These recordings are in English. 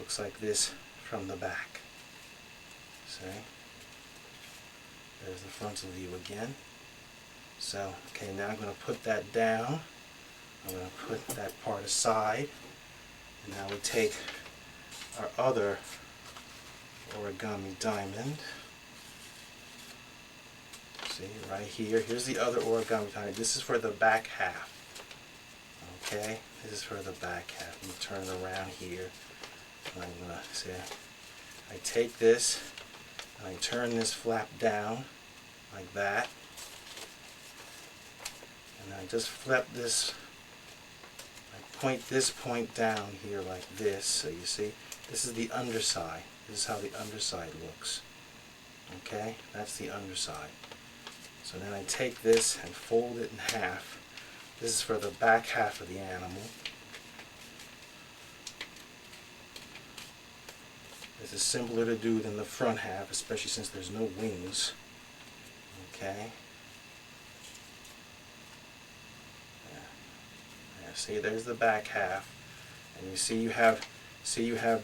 looks like this from the back. See? There's the frontal view again. So, okay, now I'm going to put that down. I'm going to put that part aside. And now we take our other origami diamond. See, right here. Here's the other origami diamond. This is for the back half. Okay, this is for the back half. I'm going to turn it around here. And I'm going to see, I take this and I turn this flap down like that. And I just flip this, I point this point down here like this. So you see, this is the underside. This is how the underside looks. Okay, that's the underside. So then I take this and fold it in half. This is for the back half of the animal. This is simpler to do than the front half, especially since there's no wings. Okay. Yeah, see, there's the back half, and you see you have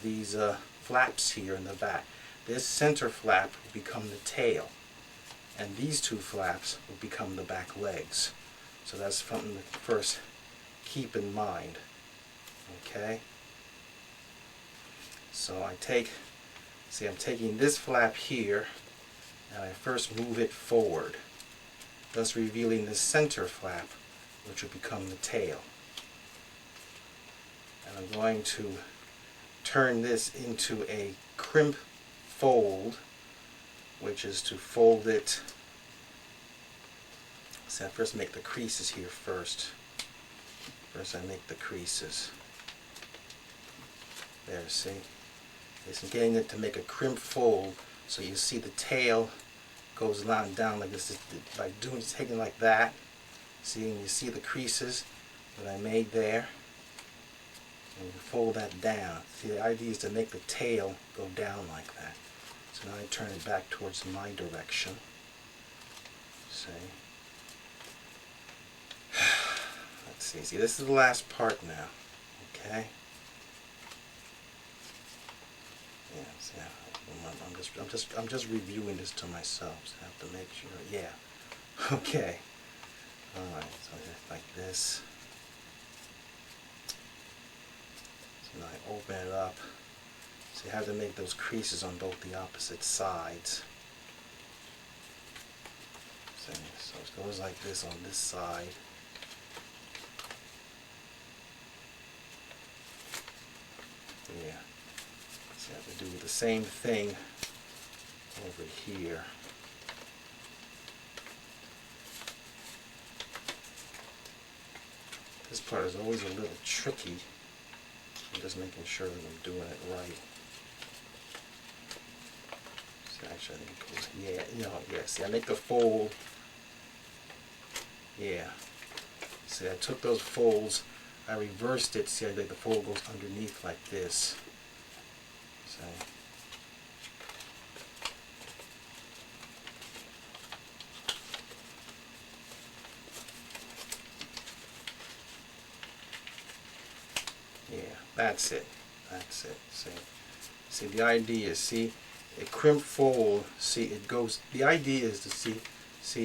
these flaps here in the back. This center flap will become the tail, and these two flaps will become the back legs. So that's something to first keep in mind. Okay. So I take, see, I'm taking this flap here, and I first move it forward, thus revealing the center flap, which will become the tail. And I'm going to turn this into a crimp fold, which is to fold it. So I first make the creases here first. First I make the creases. There, see? I'm getting it to make a crimp fold, so you see the tail goes down like this. By taking like that, see, and you see the creases that I made there, and you fold that down. See, the idea is to make the tail go down like that. So now I turn it back towards my direction. See? Let's see. See, this is the last part now. Okay. Yeah. I'm just reviewing this to myself. So I have to make sure. Yeah. Okay. All right. So just like this. So now I open it up. So you have to make those creases on both the opposite sides. So it goes like this on this side. Yeah. So you have to do the same thing over here. This part is always a little tricky. I'm just making sure that I'm doing it right. So actually, I think it goes, yeah, no, yeah, see, I make the fold. Yeah. See, I took those folds, I reversed it, see, I think the fold goes underneath like this. So. Yeah, that's it. That's it. See, the idea is, see, a crimp fold, see, it goes, the idea is to see,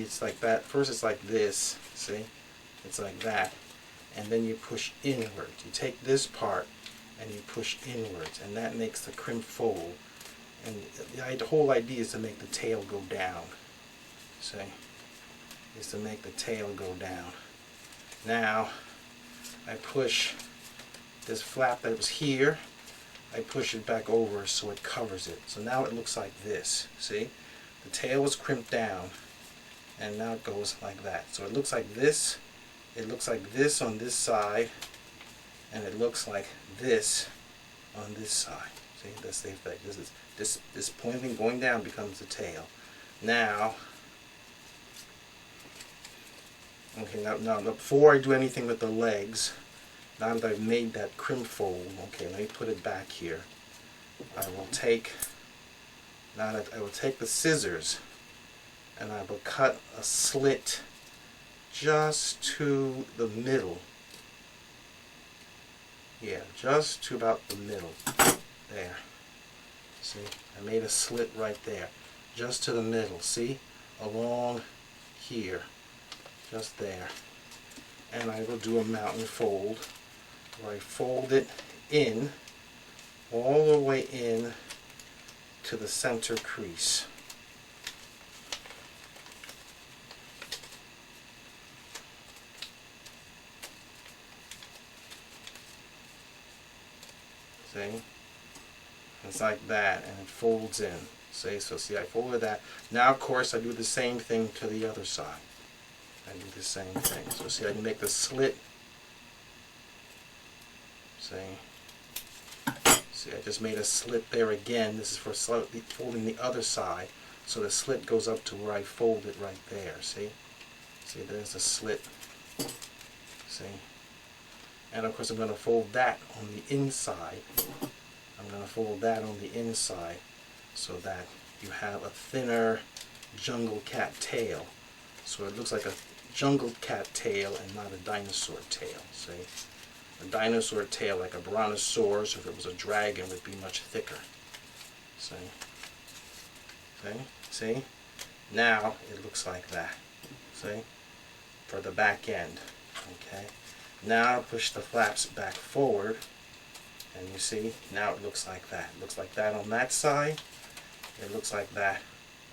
it's like that. First it's like this, see, it's like that, and then you push inwards. You take this part and you push inwards, and that makes the crimp fold. And the whole idea is to make the tail go down. See, is to make the tail go down. Now, I push this flap that was here, I push it back over so it covers it. So now it looks like this. See? The tail was crimped down, and now it goes like that. So it looks like this. It looks like this on this side, and it looks like this on this side. See? That's the effect. This pointing going down becomes the tail. Now, okay, now before I do anything with the legs, now that I've made that crimp fold, okay, let me put it back here. I will take the scissors and I will cut a slit just to the middle. Yeah, just to about the middle. There. See, I made a slit right there, just to the middle. See, along here, just there. And I will do a mountain fold where I fold it in, all the way in to the center crease. See? It's like that, and it folds in. See? So see, I folded that. Now, of course, I do the same thing to the other side. I do the same thing. So see, I can make the slit. See? See, I just made a slit there again. This is for slightly folding the other side. So the slit goes up to where I fold it right there. See? See, there's a slit. See? And of course I'm going to fold that on the inside. I'm going to fold that on the inside so that you have a thinner jungle cat tail. So it looks like a jungle cat tail and not a dinosaur tail. See? A dinosaur tail, like a brontosaurus, if it was a dragon, would be much thicker. See? See? See? Now it looks like that. See? For the back end. Okay? Now push the flaps back forward, and you see, now it looks like that. It looks like that on that side. It looks like that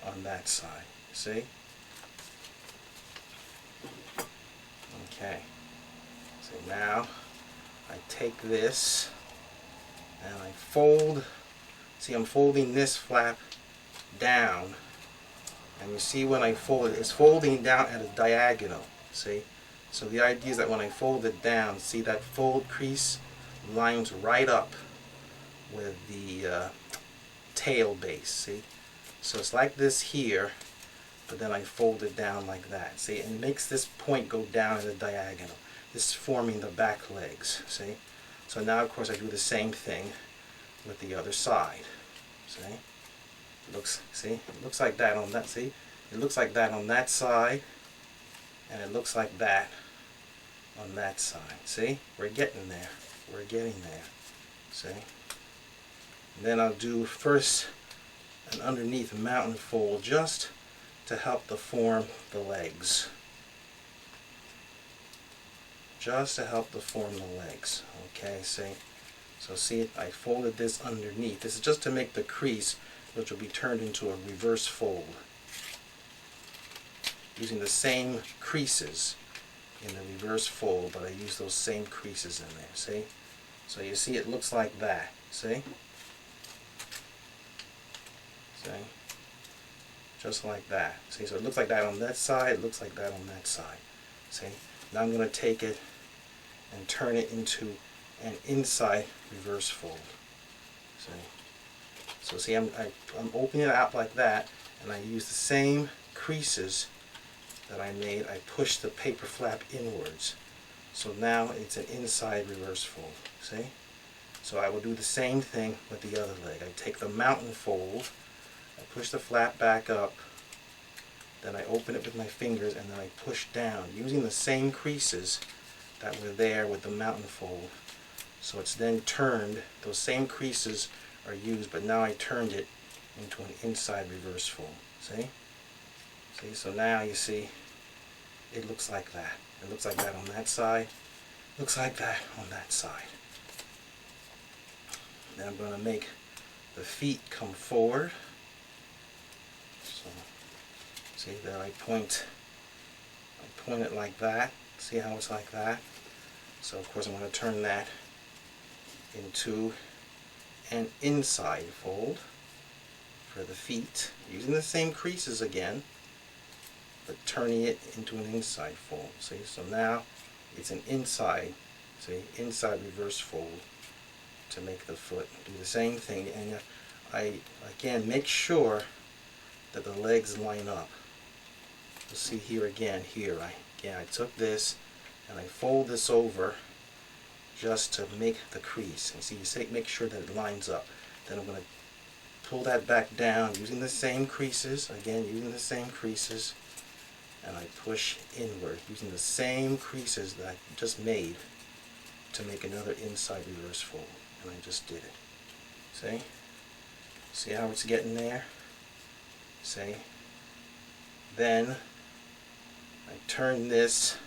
on that side. See? Okay. So now I take this and I fold. See, I'm folding this flap down, and you see when I fold it, it's folding down at a diagonal. See? So the idea is that when I fold it down, see that fold crease lines right up with the tail base, see? So it's like this here, but then I fold it down like that, see? And it makes this point go down at a diagonal. This is forming the back legs, see? So now, of course, I do the same thing with the other side, see? See? It looks like that on that, see? It looks like that on that side, and it looks like that on that side. See? We're getting there. We're getting there. See? And then I'll do first an underneath mountain fold just to help to form the legs. Just to help to form the legs. Okay, see? So see, I folded this underneath. This is just to make the crease, which will be turned into a reverse fold. Using the same creases in the reverse fold, but I use those same creases in there, see? So you see it looks like that, see? See? Just like that. See, so it looks like that on that side, it looks like that on that side. See? Now I'm going to take it and turn it into an inside reverse fold. See? So see, I'm opening it out like that, and I use the same creases that I made. I push the paper flap inwards. So now it's an inside reverse fold. See? So I will do the same thing with the other leg. I take the mountain fold, I push the flap back up, then I open it with my fingers, and then I push down using the same creases that were there with the mountain fold. So it's then turned, those same creases are used, but now I turned it into an inside reverse fold. See? See, so now you see it looks like that. It looks like that on that side. Looks like that on that side. Then I'm going to make the feet come forward. So see there, I point it like that. See how it's like that? So of course I'm going to turn that into an inside fold for the feet, using the same creases again, but turning it into an inside fold. See, so now it's an inside, see, inside reverse fold to make the foot. Do the same thing, and I again make sure that the legs line up. You'll see here again, I took this and I fold this over just to make the crease. And see, you say make sure that it lines up. Then I'm going to pull that back down using the same creases, again using the same creases, and I push inward using the same creases that I just made to make another inside reverse fold. And I just did it. See how it's getting there? See? Then I turn this.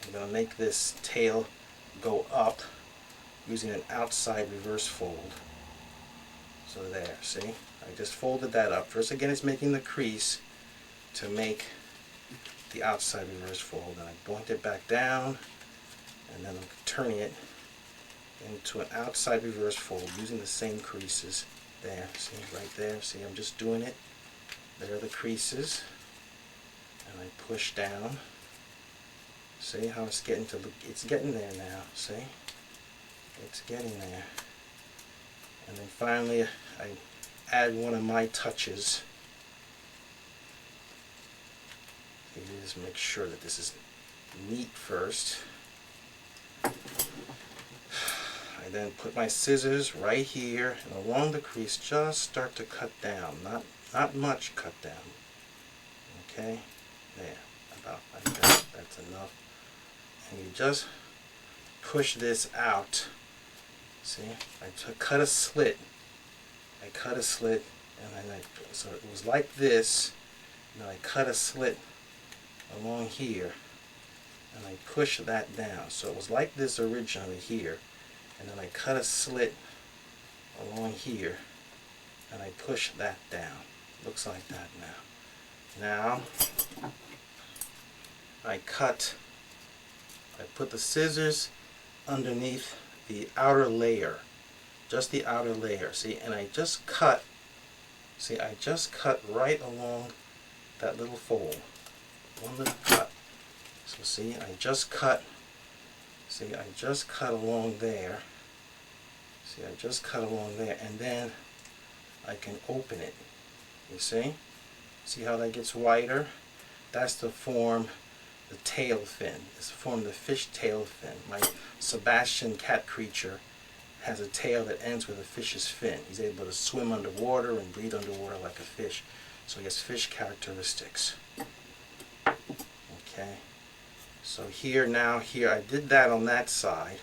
I'm going to make this tail go up using an outside reverse fold. So there, see? I just folded that up. First again, it's making the crease to make the outside reverse fold. And I point it back down, and then I'm turning it into an outside reverse fold using the same creases. There, see, right there. See, I'm just doing it. There are the creases. And I push down. See how it's getting to look? It's getting there now, see? It's getting there. And then finally, I add one of my touches. You just make sure that this is neat first. I then put my scissors right here and along the crease, just start to cut down. Not much cut down. Okay, there, about like that. That's enough. And you just push this out. See, I cut a slit. I cut a slit, and then so it was like this. And then I cut a slit along here, and I push that down. So it was like this originally here, and then I cut a slit along here, and I push that down. Looks like that now. Now I put the scissors underneath the outer layer, just the outer layer, see, and I just cut, see, I just cut right along that little fold, one little cut. So see, I just cut, see, I just cut along there, see, I just cut along there, and then I can open it, you see? See how that gets wider? That's to form the tail fin. It's to form the fish tail fin. My Sebastian cat creature has a tail that ends with a fish's fin. He's able to swim underwater and breathe underwater like a fish. So he has fish characteristics. Okay. So here now, here, I did that on that side.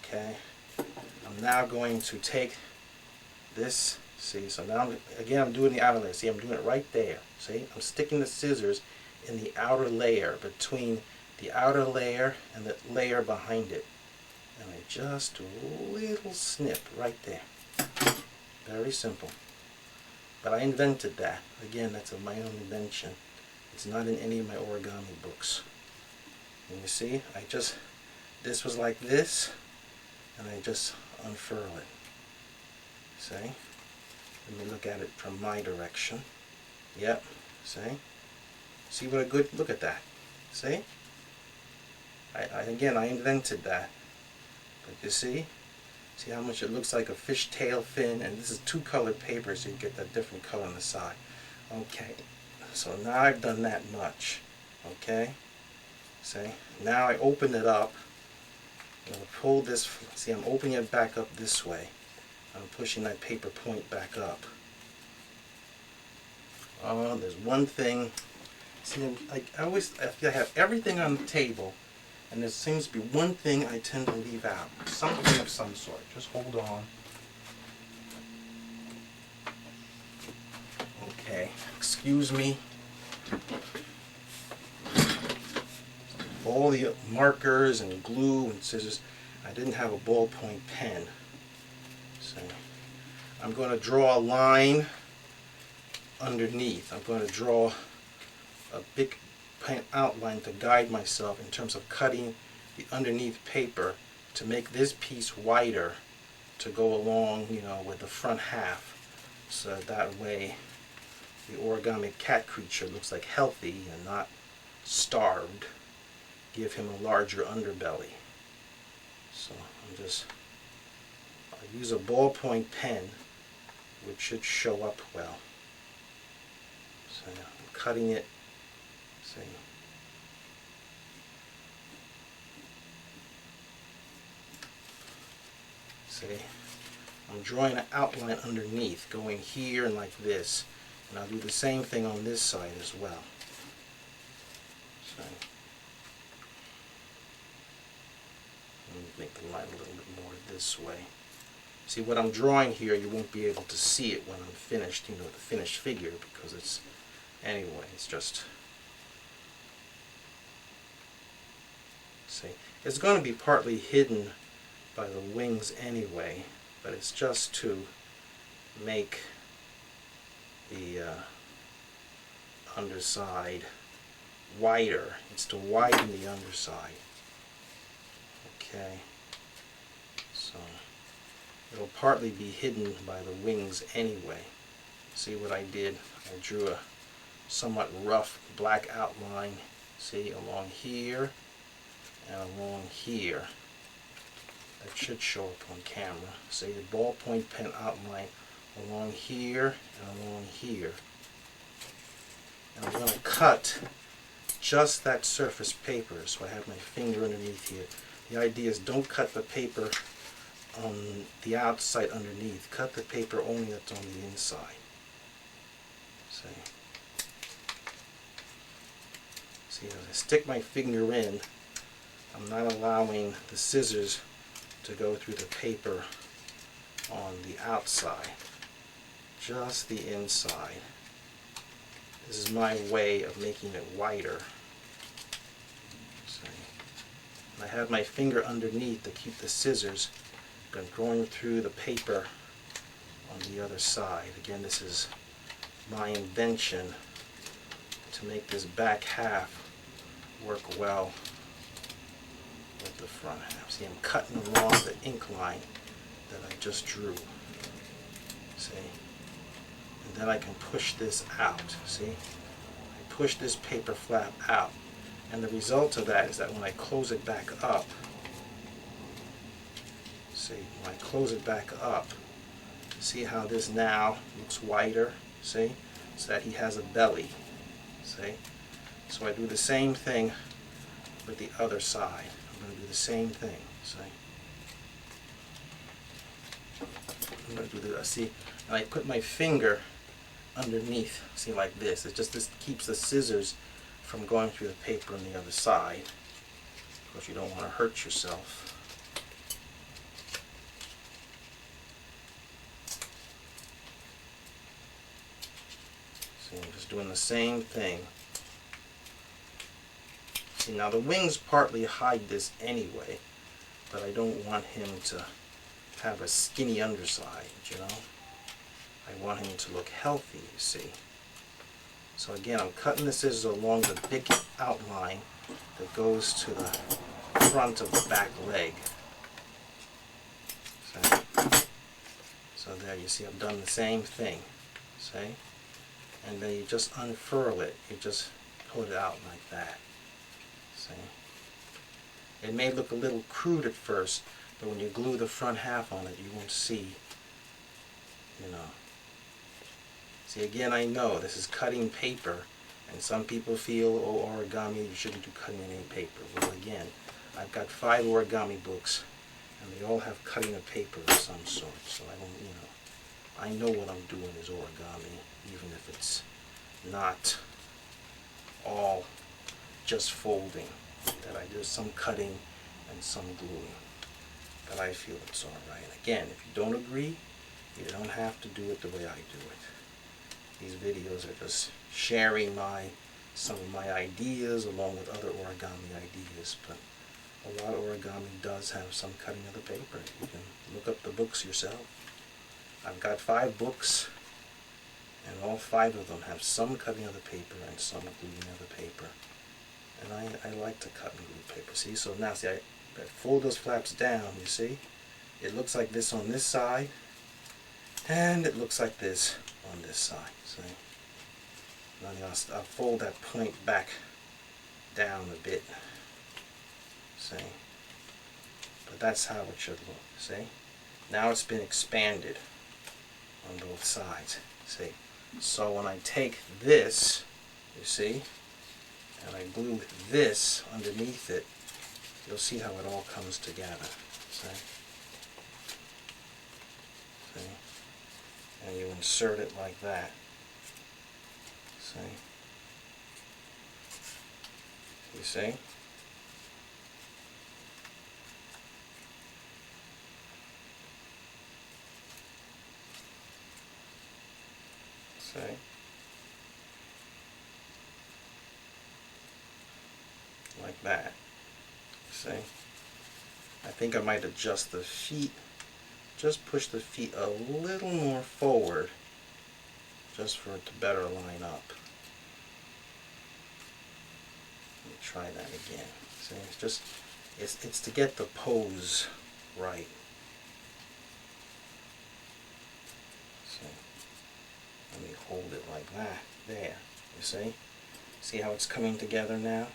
Okay. I'm now going to take this, see, so now, again, I'm doing the outer layer. See, I'm doing it right there. See, I'm sticking the scissors in the outer layer, between the outer layer and the layer behind it. And I just do a little snip right there. Very simple. But I invented that. Again, that's my own invention. It's not in any of my origami books. And you see, this was like this, and I just unfurl it. See? Let me look at it from my direction. Yep, see? See what a good, look at that. See? Again, I invented that. But you see? See how much it looks like a fish tail fin? And this is 2-colored paper, so you get that different color on the side. Okay, so now I've done that much. Okay? See? Now I open it up. I'm going to pull this, see, I'm opening it back up this way. I'm pushing that paper point back up. Oh, there's one thing. See, I feel I have everything on the table, and there seems to be one thing I tend to leave out. Something of some sort. Just hold on. Okay, excuse me. All the markers and glue and scissors. I didn't have a ballpoint pen. So I'm going to draw a line underneath. I'm going to draw a big outline to guide myself in terms of cutting the underneath paper to make this piece wider to go along, you know, with the front half. So that way the origami cat creature looks like healthy and not starved. Give him a larger underbelly. So I'll use a ballpoint pen, which should show up well. So I'm cutting it. See. See, I'm drawing an outline underneath, going here and like this, and I'll do the same thing on this side as well. So, let me make the line a little bit more this way. See what I'm drawing here, you won't be able to see it when I'm finished, you know, the finished figure, because it's, anyway, it's just, see, it's going to be partly hidden by the wings anyway, but it's just to make the underside wider. It's to widen the underside. Okay, so it'll partly be hidden by the wings anyway. See what I did? I drew a somewhat rough black outline, see, along here and along here. That should show up on camera. See the ballpoint pen outline along here and along here. And I'm going to cut just that surface paper, so I have my finger underneath here. The idea is don't cut the paper on the outside underneath. Cut the paper only that's on the inside. See, as I stick my finger in, I'm not allowing the scissors to go through the paper on the outside, just the inside. This is my way of making it wider. See? And I have my finger underneath to keep the scissors from going through the paper on the other side. Again, this is my invention to make this back half work well with the front half. See, I'm cutting along the ink line that I just drew. See? And then I can push this out. See? I push this paper flap out. And the result of that is that when I close it back up, see, when I close it back up, see how this now looks wider? See? So that he has a belly. See? So I do the same thing with the other side. I'm going to do the same thing. See? I'm going to do this. See? And I put my finger underneath. See, like this. It just this keeps the scissors from going through the paper on the other side. Of course, you don't want to hurt yourself. See, I'm just doing the same thing. See, now the wings partly hide this anyway, but I don't want him to have a skinny underside, you know. I want him to look healthy, you see. So again, I'm cutting the scissors along the big outline that goes to the front of the back leg. So there, you see, I've done the same thing. See? And then you just unfurl it. You just pull it out like that. See? It may look a little crude at first, but when you glue the front half on it, you won't see, you know. See, again, I know this is cutting paper, and some people feel, oh, origami, you shouldn't do cutting in any paper. Well, again, I've got 5 origami books, and they all have cutting of paper of some sort, so I don't, you know, I know what I'm doing is origami, even if it's not all just folding, that there's some cutting and some gluing, but I feel it's all right. Again, if you don't agree, you don't have to do it the way I do it. These videos are just sharing some of my ideas along with other origami ideas, but a lot of origami does have some cutting of the paper. You can look up the books yourself. I've got 5 books, and all 5 of them have some cutting of the paper and some gluing of the paper. And I like to cut and glue paper. See, so now see, I fold those flaps down, you see? It looks like this on this side, and it looks like this on this side, see? Then I'll fold that point back down a bit, see? But that's how it should look, see? Now it's been expanded on both sides, see? So when I take this, you see, and I glue this underneath it, you'll see how it all comes together, see? See? And you insert it like that, see? You see? See? Like that. See? I think I might adjust the feet. Just push the feet a little more forward, just for it to better line up. Let me try that again. See, it's just, it's to get the pose right. See, let me hold it like that. There, you see? See how it's coming together now?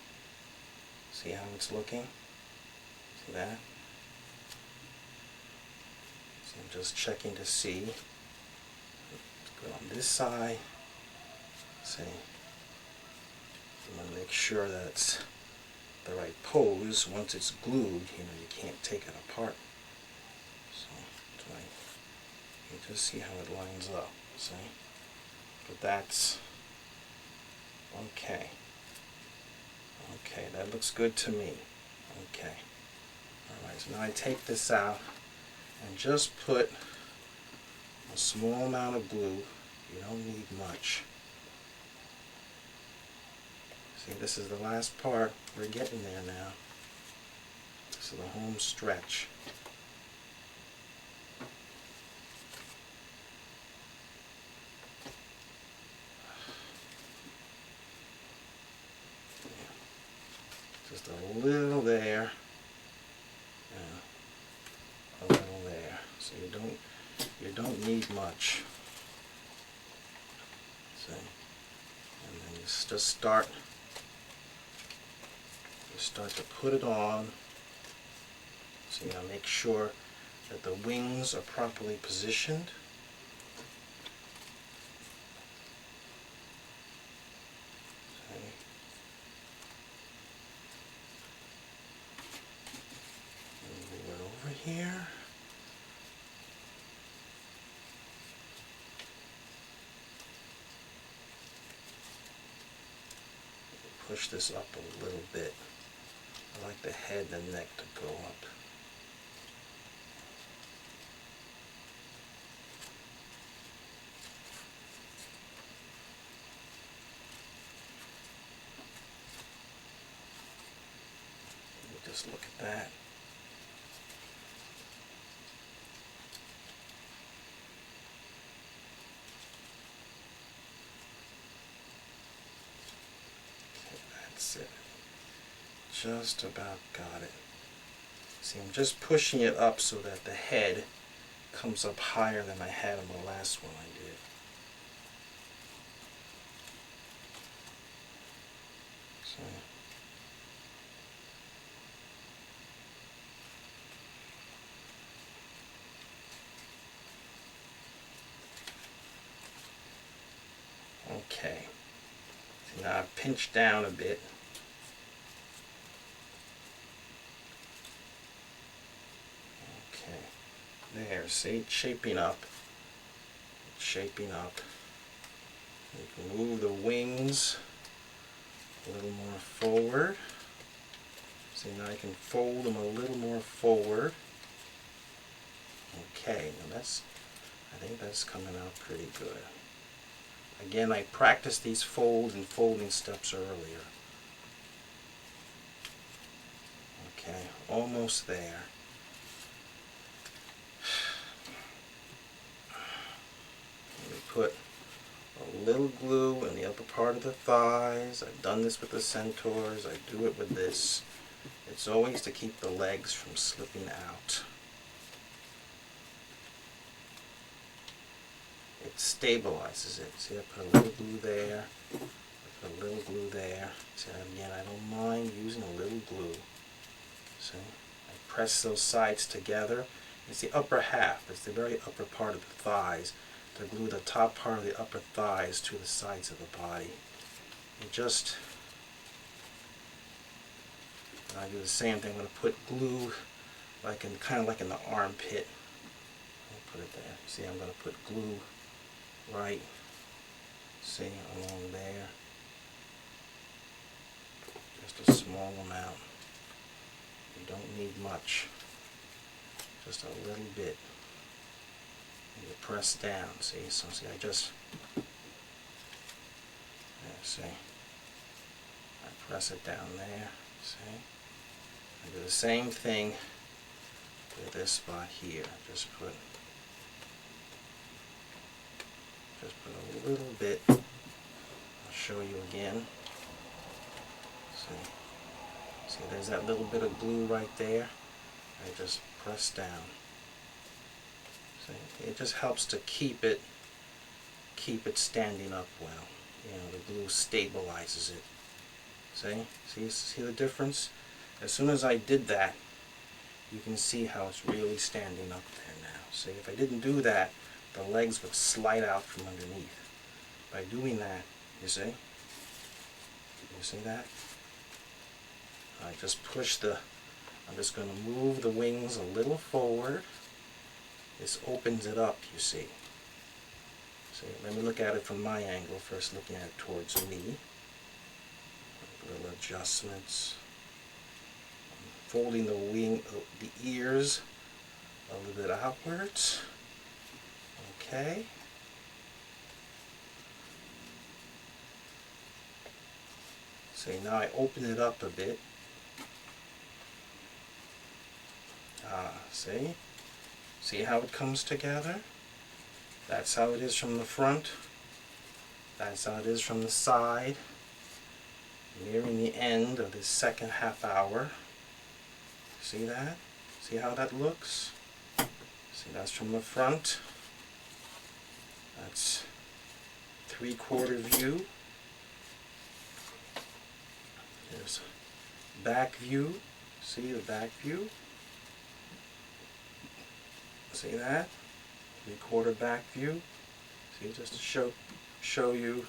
See how it's looking? See that? So I'm just checking to see. Let's go on this side. See? I'm going to make sure that it's the right pose. Once it's glued, you can't take it apart. So you just see how it lines up. See? But that's okay. Okay, that looks good to me. Okay. Alright, so now I take this out and just put a small amount of glue. You don't need much. See, this is the last part. We're getting there now. This is the home stretch. Just a little there, and a little there. So you don't need much. See, and then you just start to put it on. So make sure that the wings are properly positioned. Here. Push this up a little bit. I like the head and the neck to go up. Let me just look at that. That's it. Just about got it. See, I'm just pushing it up so that the head comes up higher than I had on the last one I did. So, okay. So now I've pinched down a bit. There, see, it's shaping up. It's shaping up. You can move the wings a little more forward. See, now I can fold them a little more forward. Okay, now I think that's coming out pretty good. Again, I practiced these folds and folding steps earlier. Okay, almost there. Put a little glue in the upper part of the thighs. I've done this with the centaurs. I do it with this. It's always to keep the legs from slipping out. It stabilizes it. See, I put a little glue there. I put a little glue there. See, again, I don't mind using a little glue. See, I press those sides together. It's the upper half. It's the very upper part of the thighs. To glue the top part of the upper thighs to the sides of the body. And just, I do the same thing. I'm going to put glue like in, kind of like in the armpit. I'll put it there. See, I'm going to put glue right, see, along there. Just a small amount. You don't need much. Just a little bit. You press down, see, so see, I just See? I press it down there. See? I do the same thing with this spot here. Just put a little bit. I'll show you again. See, there's that little bit of glue right there. I just press down. See, it just helps to keep it standing up well. You know, the glue stabilizes it. See the difference? As soon as I did that, you can see how it's really standing up there now. See, if I didn't do that, the legs would slide out from underneath. By doing that, you see? You see that? I just push I'm just going to move the wings a little forward. This opens it up, you see. See, let me look at it from my angle, first looking at it towards me. Little adjustments. Folding the ears a little bit outwards. Okay. See, now I open it up a bit. See? See how it comes together? That's how it is from the front. That's how it is from the side. Nearing the end of this second half hour. See that? See how that looks? See, that's from the front. That's 3/4 view. There's back view. See the back view? See that? 3/4 back view. See, just to show you.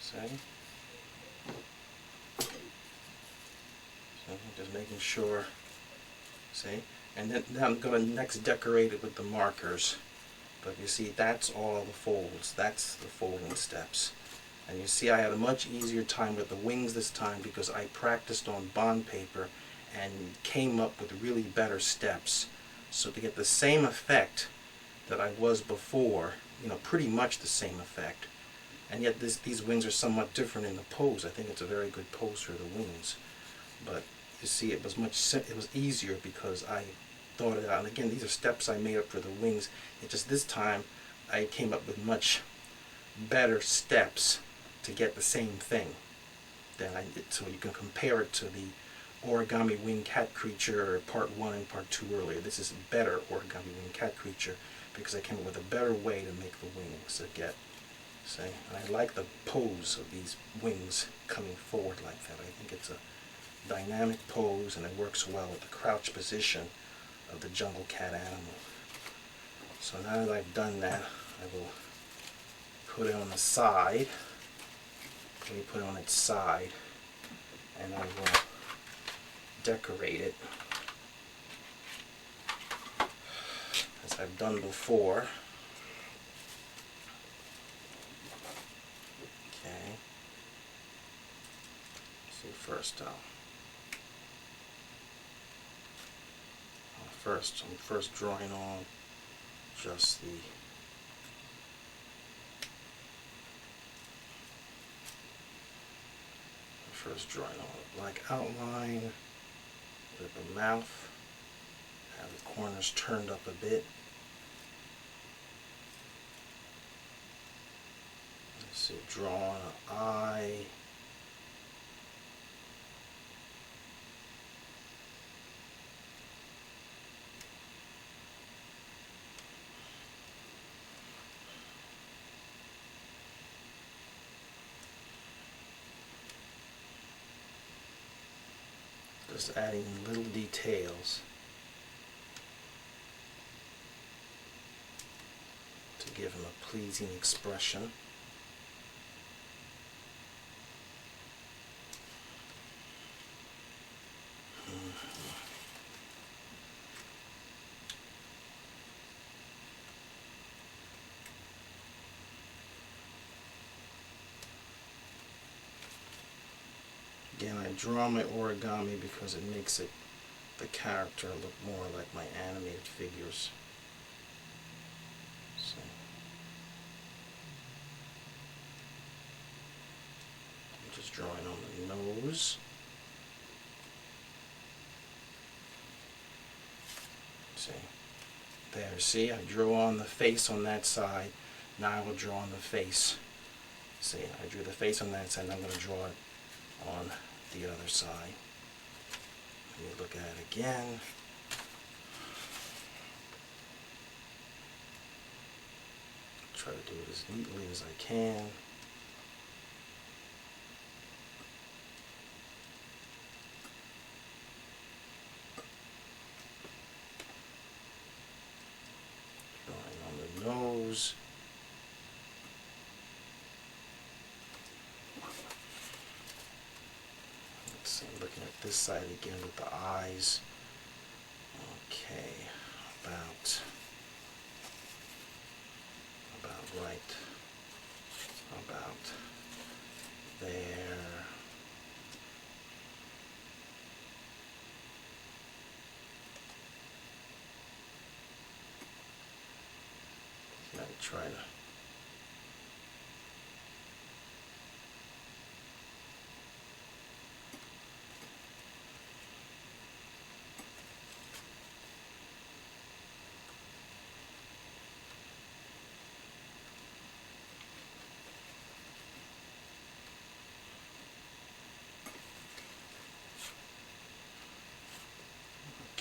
See? So just making sure. See? And then I'm going to next decorate it with the markers. But you see, that's all the folds. That's the folding steps. And you see, I had a much easier time with the wings this time because I practiced on bond paper and came up with really better steps. So to get the same effect that I was before, you know, pretty much the same effect, and yet these wings are somewhat different in the pose. I think it's a very good pose for the wings. But you see, it was easier because I thought it out. And again, these are steps I made up for the wings. It just this time I came up with much better steps to get the same thing than I did. So you can compare it to the Origami Winged Cat Creature Part 1 and Part 2 earlier. This is a better Origami Winged Cat Creature because I came up with a better way to make the wings get. See, and I like the pose of these wings coming forward like that. I think it's a dynamic pose and it works well with the crouch position of the jungle cat animal. So now that I've done that, I will put it on the side. Let me put it on its side and I will decorate it as I've done before. Okay. So first I'm first drawing on just the drawing on a black outline with the mouth, have the corners turned up a bit. Let's see, draw an eye. Just adding little details to give him a pleasing expression. Again, I draw my origami because it makes the character look more like my animated figures. So. drawing on the nose. See, there, see, I drew on the face on that side. Now I will draw on the face. See, I drew the face on that side, and I'm going to draw it on the other side. Let me look at it again. Try to do it as neatly as I can. Drawing on the nose. Let's see, I'm looking at this side again with the eyes. Okay, about right about there. Gotta try to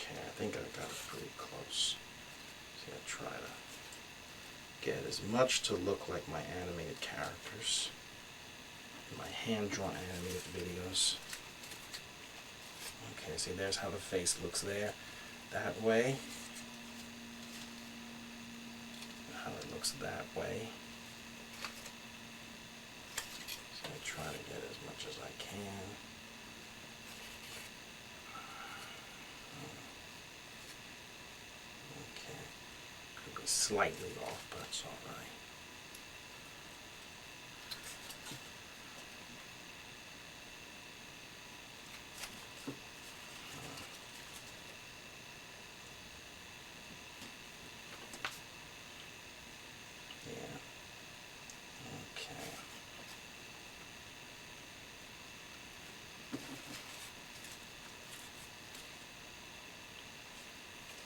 I think I got it pretty close. So I try to get as much to look like my animated characters in my hand-drawn animated videos. Okay, see, there's how the face looks there, that way. How it looks that way. So I try to get as much as I can. Slightly off, but it's all right. Yeah. Okay.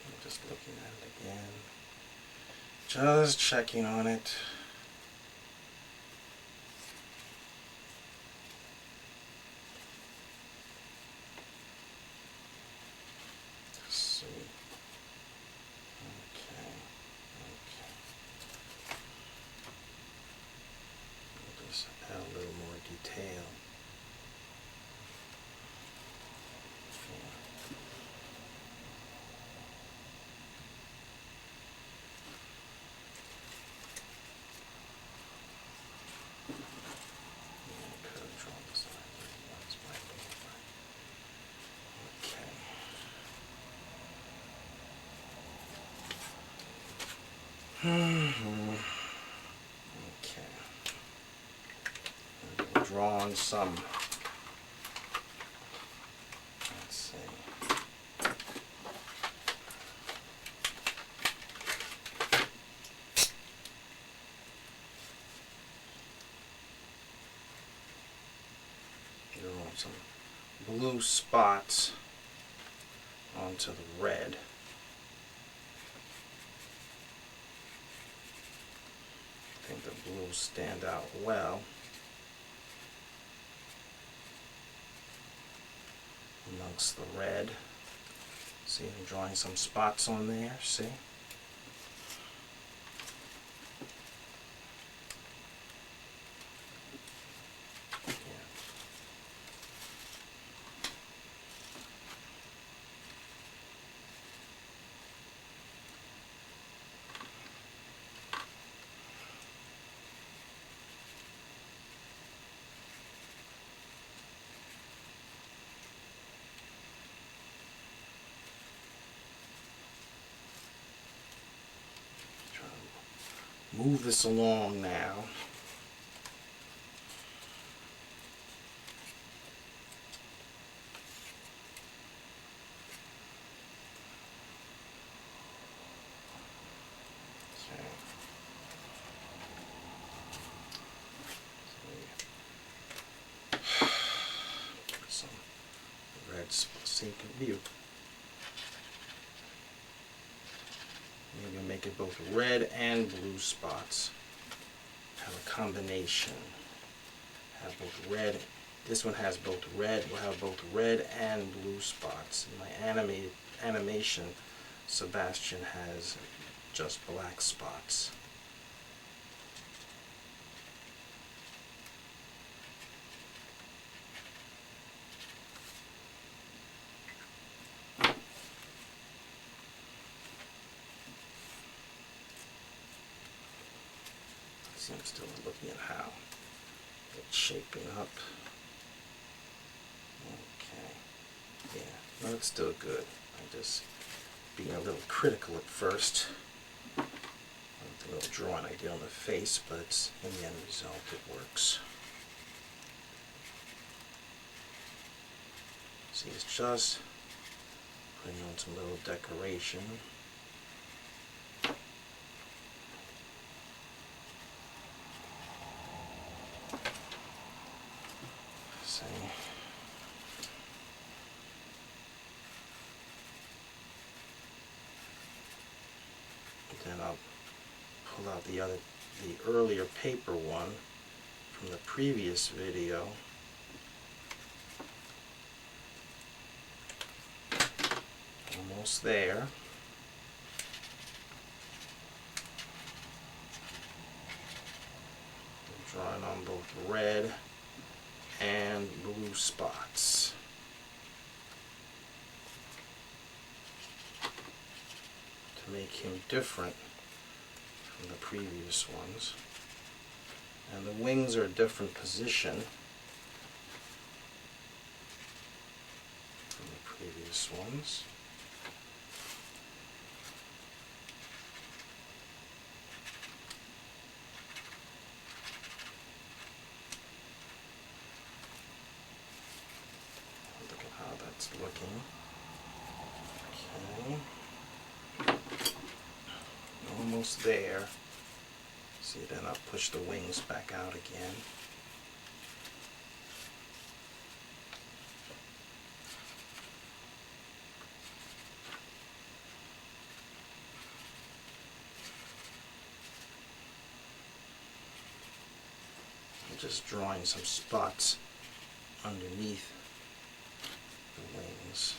I'm just looking at it again. Just checking on it. Let's see. Okay. I'll just add a little more detail. Okay. We'll draw on some. Let's see. Draw some blue spots onto the red. I think the blues stand out well amongst the red. See, I'm drawing some spots on there, see? Move this along now. Okay. so you can view. Maybe make it both red and blue spots. Have a combination. Have both red. This one has both red. We'll have both red and blue spots. In my animation, Sebastian has just black spots. See, I'm still looking at how it's shaping up. Okay. Yeah, no, it's still good. I just being a little critical at first. The little drawing I did on the face, but it's, in the end result, it works. See, it's just putting on some little decoration. See. Then I'll pull out the earlier paper one from the previous video. Almost there. I'm drawing on both red and blue spots. To make him different from the previous ones. And the wings are a different position from the previous ones. Look at how that's looking. Okay. Almost there. See, then I'll push the wings back out again. I'm just drawing some spots underneath the wings.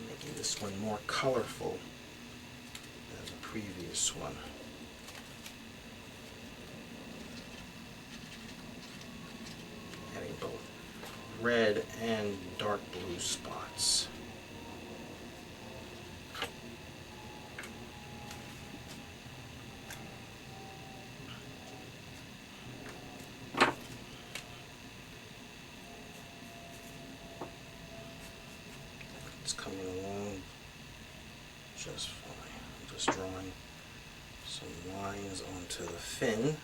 Making this one more colorful than the previous one. Adding both red and dark blue spots. It's coming along just fine. I'm just drawing some lines onto the fin.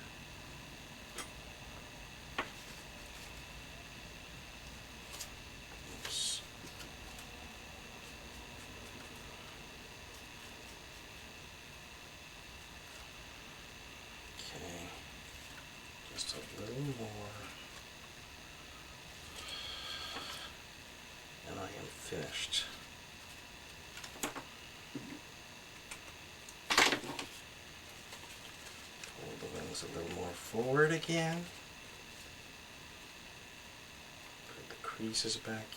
Oops. Okay, just a little more, and I am finished. A little more forward again. Put the creases back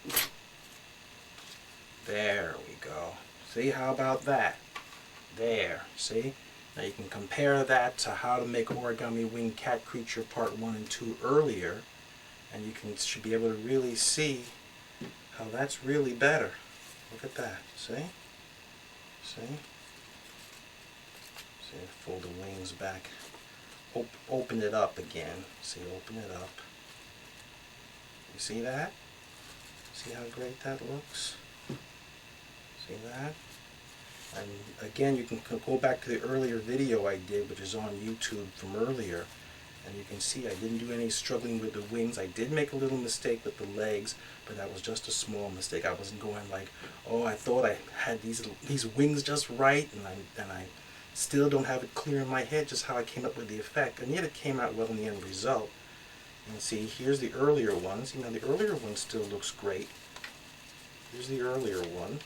in. There we go. See, how about that? There, see? Now you can compare that to how to make Origami Winged Cat Creature Part 1 and 2 earlier, and you should be able to really see how that's really better. Look at that, see? See? See, fold the wings back, open it up again. See, open it up. You see that? See how great that looks? See that? And again, you can go back to the earlier video I did, which is on YouTube from earlier, and you can see I didn't do any struggling with the wings. I did make a little mistake with the legs, but that was just a small mistake. I wasn't going like, oh, I thought I had these wings just right, and I still don't have it clear in my head just how I came up with the effect, and yet it came out well in the end result. And see, here's the earlier ones. You know, the earlier one still looks great. Here's the earlier one.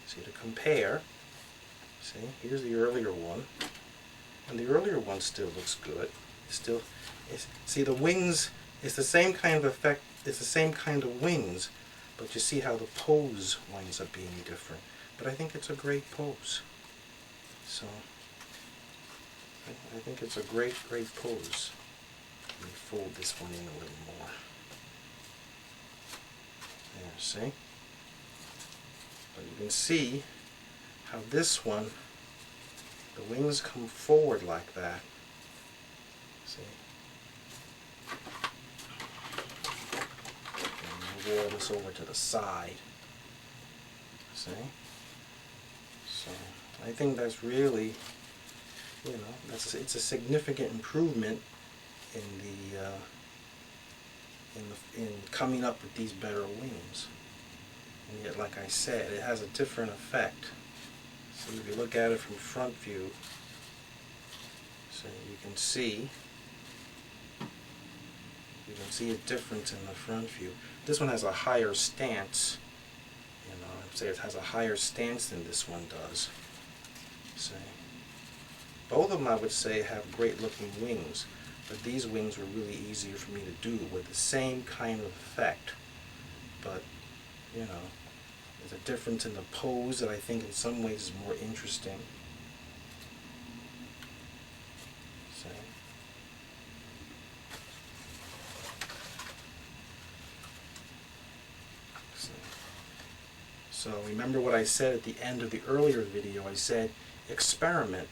See, to compare. See, here's the earlier one, and the earlier one still looks good. See, the wings, it's the same kind of effect, it's the same kind of wings, but you see how the pose winds up being different. But I think it's a great pose. So, I think it's a great pose. Let me fold this one in a little more. There, see? But you can see how this one, the wings come forward like that. See? And we'll roll this over to the side. See? So I think that's really, you know, it's a significant improvement in in coming up with these better wings. And yet, like I said, it has a different effect. So if you look at it from front view, so you can see a difference in the front view. This one has a higher stance. You know, I'd say it has a higher stance than this one does. See, both of them I would say have great looking wings, but these wings were really easier for me to do with the same kind of effect. But you know, there's a difference in the pose that I think in some ways is more interesting. See? So remember what I said at the end of the earlier video. I said experiment.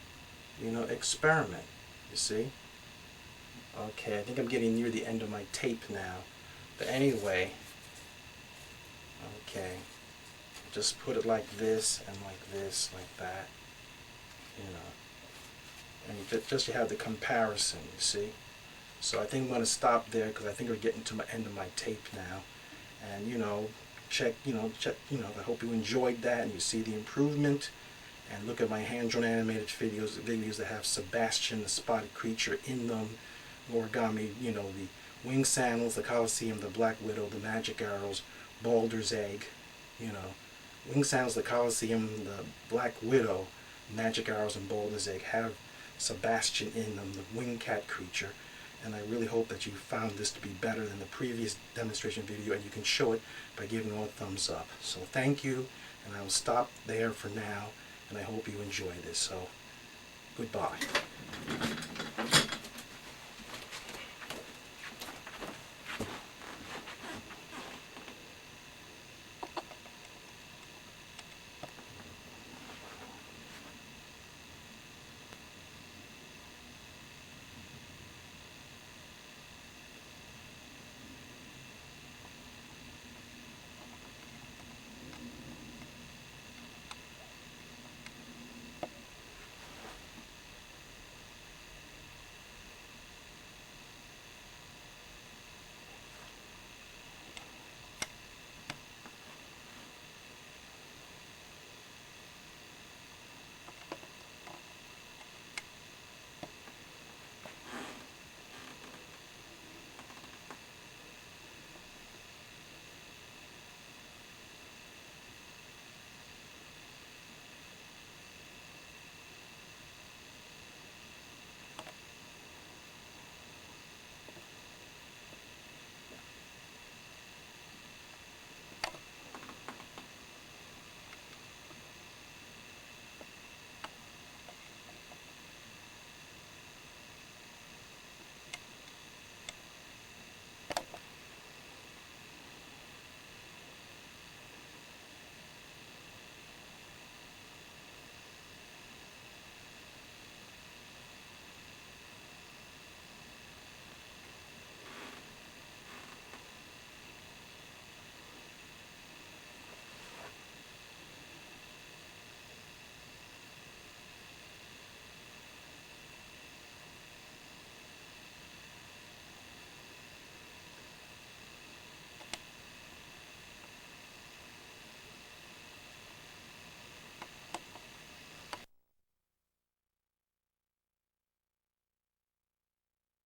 You know, experiment. You see? Okay, I think I'm getting near the end of my tape now. But anyway, okay, just put it like this and like this, like that, you know, and you have the comparison, you see. So I think I'm going to stop there because I think we're getting to the end of my tape now. And you know, I hope you enjoyed that and you see the improvement. And look at my hand-drawn animated videos that have Sebastian, the spotted creature, in them. Origami, you know, the winged sandals, the Colosseum, the Black Widow, the magic arrows, Balder's Egg, you know, winged sandals, the Colosseum, the Black Widow, magic arrows, and Balder's Egg have Sebastian in them, the winged cat creature. And I really hope that you found this to be better than the previous demonstration video, and you can show it by giving it a thumbs up. So thank you, and I will stop there for now, and I hope you enjoy this. So goodbye.